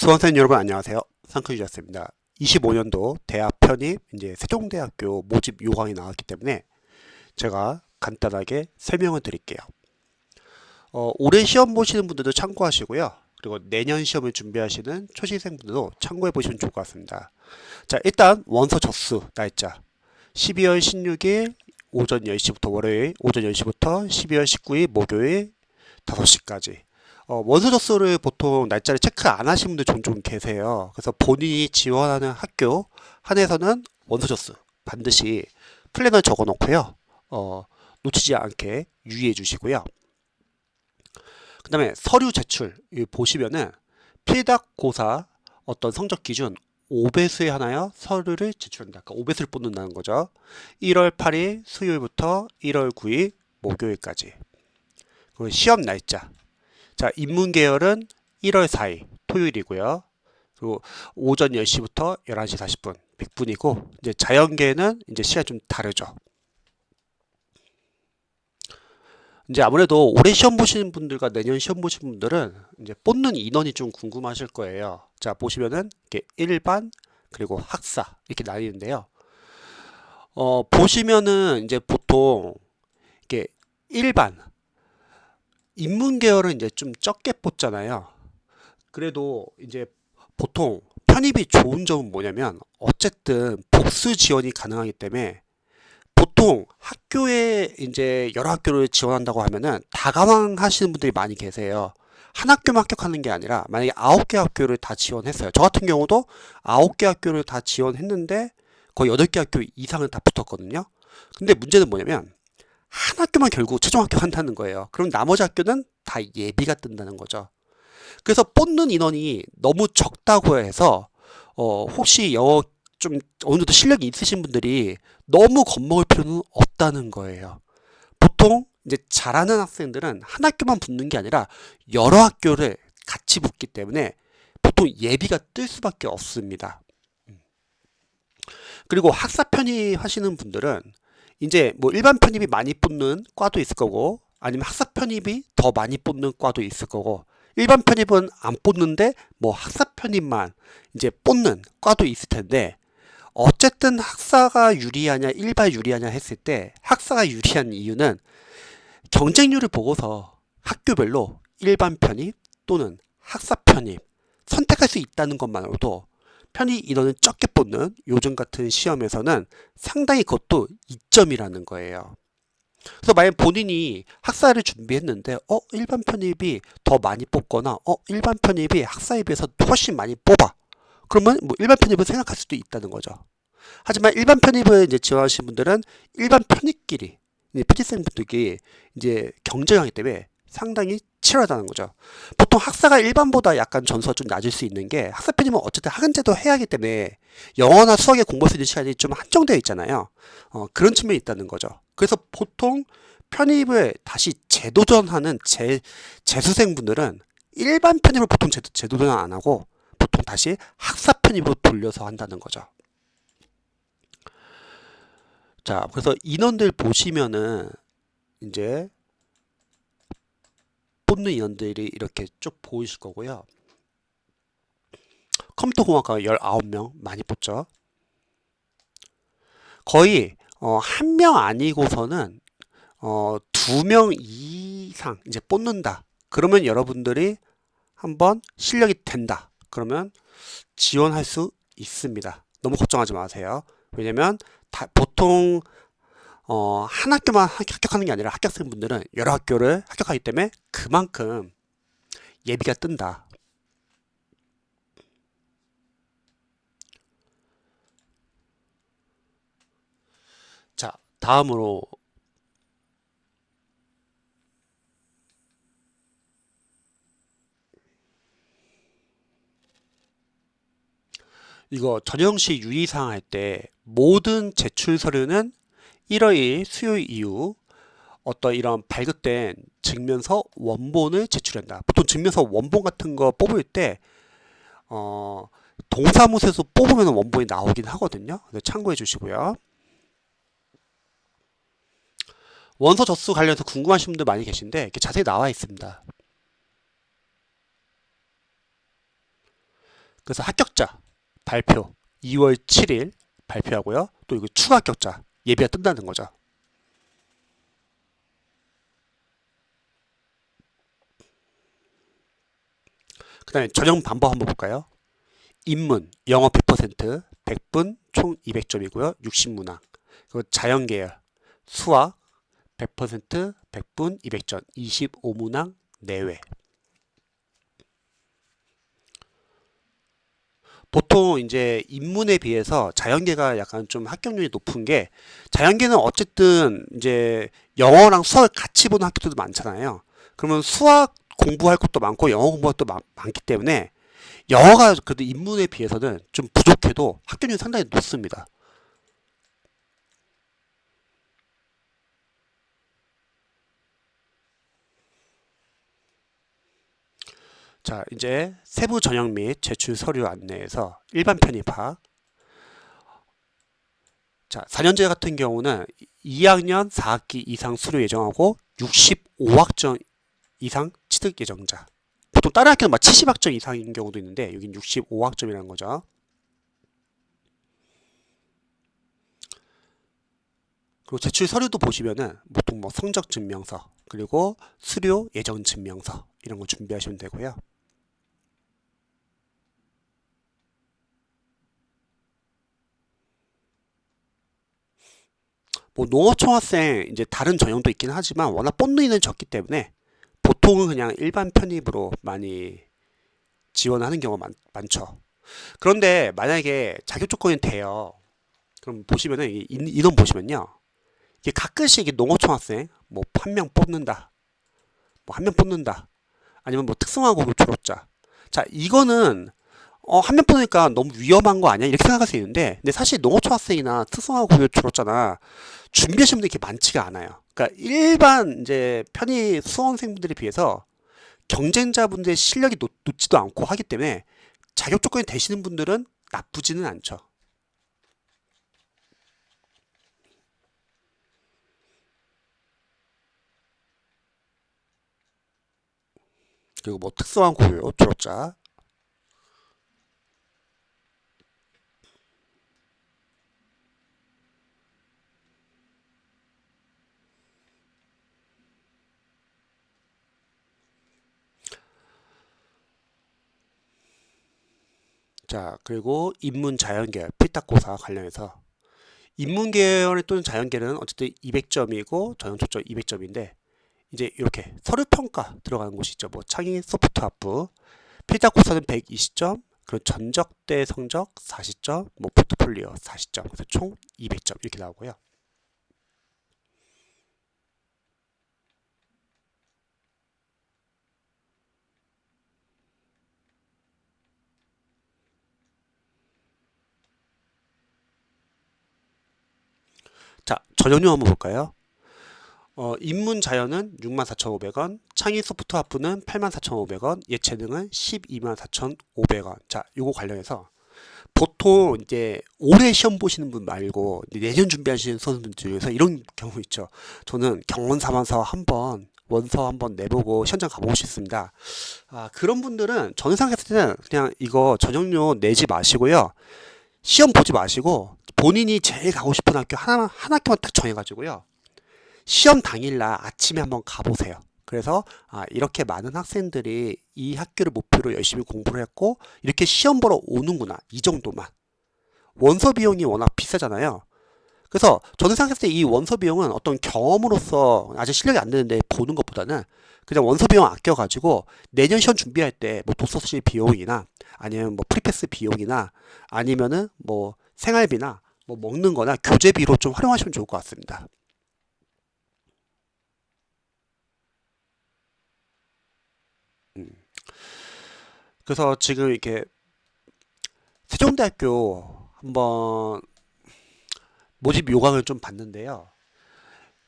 수험생 여러분 안녕하세요. 상크유자스입니다. 25년도 대학 편입 이제 세종대학교 모집 요강이 나왔기 때문에 제가 간단하게 설명을 드릴게요. 올해 시험 보시는 분들도 참고하시고요. 그리고 내년 시험을 준비하시는 초시생분들도 참고해 보시면 좋을 것 같습니다. 자, 일단 원서 접수 날짜 12월 16일 오전 10시부터 월요일 오전 10시부터 12월 19일 목요일 5시까지. 원서 접수를 보통 날짜를 체크 안 하시는 분들 종종 계세요. 그래서 본인이 지원하는 학교 한해서는 원서 접수 반드시 플래너에 적어 놓고요. 놓치지 않게 유의해 주시고요. 그 다음에 서류 제출 보시면은 필답고사 어떤 성적 기준 5배수에 하나여 서류를 제출한다. 그러니까 5배수를 뽑는다는 거죠. 1월 8일 수요일부터 1월 9일 목요일까지. 그리고 시험 날짜. 자, 인문계열은 1월 4일 토요일이고요. 그리고 오전 10시부터 11시 40분 100분이고 이제 자연계는 이제 시간이 좀 다르죠. 이제 아무래도 올해 시험 보시는 분들과 내년 시험 보시는 분들은 이제 뽑는 인원이 좀 궁금하실 거예요. 자, 보시면은 이렇게 일반 그리고 학사 이렇게 나뉘는데요. 보시면은 이제 보통 이렇게 일반 인문계열은 이제 좀 적게 뽑잖아요. 그래도 이제 보통 편입이 좋은 점은 뭐냐면 어쨌든 복수 지원이 가능하기 때문에 보통 학교에 이제 여러 학교를 지원한다고 하면은 다가망 하시는 분들이 많이 계세요. 한 학교만 합격하는 게 아니라 만약에 9개 학교를 다 지원했어요. 저 같은 경우도 9개 학교를 다 지원했는데 거의 8개 학교 이상은 다 붙었거든요. 근데 문제는 뭐냐면 한 학교만 결국 최종 합격한다는 거예요. 그럼 나머지 학교는 다 예비가 뜬다는 거죠. 그래서 뽑는 인원이 너무 적다고 해서 혹시 영어 좀 어느 정도 실력이 있으신 분들이 너무 겁먹을 필요는 없다는 거예요. 보통 이제 잘하는 학생들은 한 학교만 붙는 게 아니라 여러 학교를 같이 붙기 때문에 보통 예비가 뜰 수밖에 없습니다. 그리고 학사 편입 하시는 분들은 이제 뭐 일반 편입이 많이 뽑는 과도 있을 거고 아니면 학사 편입이 더 많이 뽑는 과도 있을 거고 일반 편입은 안 뽑는데 뭐 학사 편입만 이제 뽑는 과도 있을 텐데 어쨌든 학사가 유리하냐 일반 유리하냐 했을 때 학사가 유리한 이유는 경쟁률을 보고서 학교별로 일반 편입 또는 학사 편입 선택할 수 있다는 것만으로도 편입 인원을 적게 뽑는 요즘 같은 시험에서는 상당히 그것도 이점이라는 거예요. 그래서 만약 본인이 학사를 준비했는데 일반 편입이 더 많이 뽑거나 일반 편입이 학사에 비해서 훨씬 많이 뽑아. 그러면 뭐 일반 편입을 생각할 수도 있다는 거죠. 하지만 일반 편입을 이제 지원하시는 분들은 일반 편입끼리 편입생분들끼리 이제 경쟁하기 때문에 상당히 치열하다는 거죠. 보통 학사가 일반보다 약간 점수가 좀 낮을 수 있는 게 학사 편입은 어쨌든 학은제도 해야 하기 때문에 영어나 수학에 공부할 수 있는 시간이 좀 한정되어 있잖아요. 그런 측면이 있다는 거죠. 그래서 보통 편입을 다시 재도전하는 재수생분들은 일반 편입을 보통 재도전 안 하고 보통 다시 학사 편입으로 돌려서 한다는 거죠. 자, 그래서 인원들 보시면은 이제 뽑는 인원들이 이렇게 쭉 보이실 거고요. 컴퓨터공학과 19명 많이 뽑죠. 거의 한 명 아니고서는 2명 이상 이제 뽑는다. 그러면 여러분들이 한번 실력이 된다. 그러면 지원할 수 있습니다. 너무 걱정하지 마세요. 왜냐면 보통 한 학교만 합격하는 게 아니라 합격생분들은 여러 학교를 합격하기 때문에 그만큼 예비가 뜬다. 자, 다음으로 이거 전형식 유의사항 할 때 모든 제출 서류는 1월 1일 수요일 이후 어떤 이런 발급된 증명서 원본을 제출한다. 보통 증명서 원본 같은 거 뽑을 때 동사무소에서 뽑으면 원본이 나오긴 하거든요. 참고해 주시고요. 원서 접수 관련해서 궁금하신 분들 많이 계신데 이렇게 자세히 나와 있습니다. 그래서 합격자 발표 2월 7일 발표하고요. 또 이거 추가 합격자 예비가 뜬다는 거죠. 그 다음에 전형 방법 한번 볼까요? 인문, 영어 100%, 100분, 총 200점이고요. 60문항. 그리고 자연계열, 수학 100%, 100분, 200점, 25문항 내외. 보통 이제 인문에 비해서 자연계가 약간 좀 합격률이 높은 게, 자연계는 어쨌든 이제 영어랑 수학을 같이 보는 학교들도 많잖아요. 그러면 수학 공부할 것도 많고 영어 공부할 것도 많기 때문에 영어가 그래도 인문에 비해서는 좀 부족해도 합격률이 상당히 높습니다. 자, 이제 세부 전형 및 제출 서류 안내에서 일반 편입학. 자, 4년제 같은 경우는 2학년 4학기 이상 수료 예정하고 65학점 이상 취득 예정자. 보통 다른 학교는 막 70학점 이상인 경우도 있는데 여긴 65학점이라는 거죠. 그리고 제출 서류도 보시면은 보통 뭐 성적 증명서 그리고 수료 예정 증명서 이런 거 준비하시면 되고요. 뭐 농어총학생 이제 다른 전형도 있긴 하지만 워낙 뻔누이는 적기 때문에 보통은 그냥 일반 편입으로 많이 지원하는 경우가 많죠. 그런데 만약에 자격 조건이 돼요. 그럼 보시면은 인원 보시면요. 이게 가끔씩 이게 농어총학생 뭐 한 명 뽑는다. 뭐 한 명 뽑는다. 아니면 뭐 특성화고급 졸업자. 자, 이거는 한 명 뽑으니까 너무 위험한 거 아니야? 이렇게 생각할 수 있는데, 근데 사실 농어초학생이나 특성화고급 졸업자나 준비하시는 분들이 이렇게 많지가 않아요. 그러니까 일반 이제 편입 수험생분들에 비해서 경쟁자분들의 실력이 높지도 않고 하기 때문에 자격 조건이 되시는 분들은 나쁘지는 않죠. 그리고 뭐 특성화고급 졸업자. 자, 그리고 인문 자연계열 필탁고사 관련해서 인문계열 또는 자연계는 어쨌든 200점이고 전형 초점 200점인데 이제 이렇게 서류 평가 들어가는 곳이 있죠. 뭐 창의 소프트학부 필탁고사는 120점, 그리고 전적대 성적 40점, 뭐 포트폴리오 40점, 그래서 총 200점 이렇게 나오고요. 자, 전형료 한번 볼까요? 인문 자연은 64,500원, 창의 소프트 학부는 84,500원, 예체능은 124,500원. 자, 요거 관련해서 보통 이제 올해 시험 보시는 분 말고 이제 내년 준비하시는 선수분들 중에서 이런 경우 있죠. 저는 경원 삼아서 한번 원서 한번 내보고 현장 가보고 싶습니다. 아, 그런 분들은 저는 생각했을 때는 그냥 이거 전형료 내지 마시고요. 시험 보지 마시고 본인이 제일 가고 싶은 학교 한 학교만 딱 정해가지고요. 시험 당일날 아침에 한번 가보세요. 그래서 이렇게 많은 학생들이 이 학교를 목표로 열심히 공부를 했고 이렇게 시험 보러 오는구나 이 정도만. 원서 비용이 워낙 비싸잖아요. 그래서 저는 생각했을 때 이 원서 비용은 어떤 경험으로서 아직 실력이 안 되는데 보는 것보다는 그냥 원서 비용 아껴가지고 내년 시험 준비할 때 뭐 독서실 비용이나 아니면 뭐 프리패스 비용이나 아니면은 뭐 생활비나 뭐 먹는 거나 교재비로 좀 활용하시면 좋을 것 같습니다. 음. 그래서 지금 이렇게 세종대학교 한번 모집 요강을 좀 봤는데요.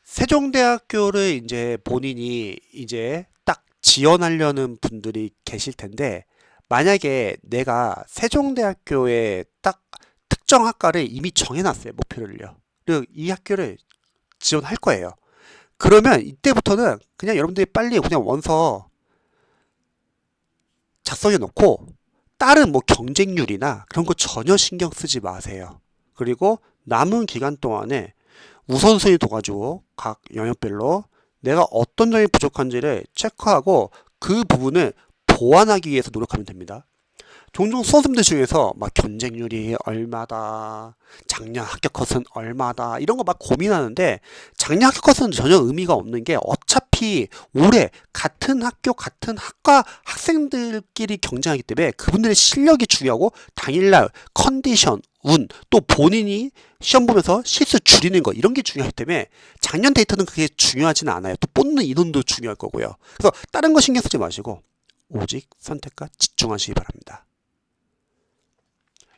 세종대학교를 이제 본인이 이제 딱 지원하려는 분들이 계실 텐데, 만약에 내가 세종대학교에 딱 특정 학과를 이미 정해놨어요, 목표를요. 그리고 이 학교를 지원할 거예요. 그러면 이때부터는 그냥 여러분들이 빨리 그냥 원서 작성해 놓고 다른 뭐 경쟁률이나 그런 거 전혀 신경 쓰지 마세요. 그리고 남은 기간 동안에 우선순위 둬가지고 각 영역별로 내가 어떤 점이 부족한지를 체크하고 그 부분을 보완하기 위해서 노력하면 됩니다. 종종 수험생들 중에서 막 경쟁률이 얼마다, 작년 합격 컷은 얼마다 이런 거 막 고민하는데, 작년 합격 컷은 전혀 의미가 없는 게 어차피 올해 같은 학교 같은 학과 학생들끼리 경쟁하기 때문에 그분들의 실력이 중요하고 당일날 컨디션, 운, 또 본인이 시험 보면서 실수 줄이는 거 이런 게 중요하기 때문에 작년 데이터는 그게 중요하지는 않아요. 또 뽑는 인원도 중요할 거고요. 그래서 다른 거 신경 쓰지 마시고 오직 선택과 집중하시기 바랍니다.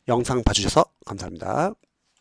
영상 봐주셔서 감사합니다.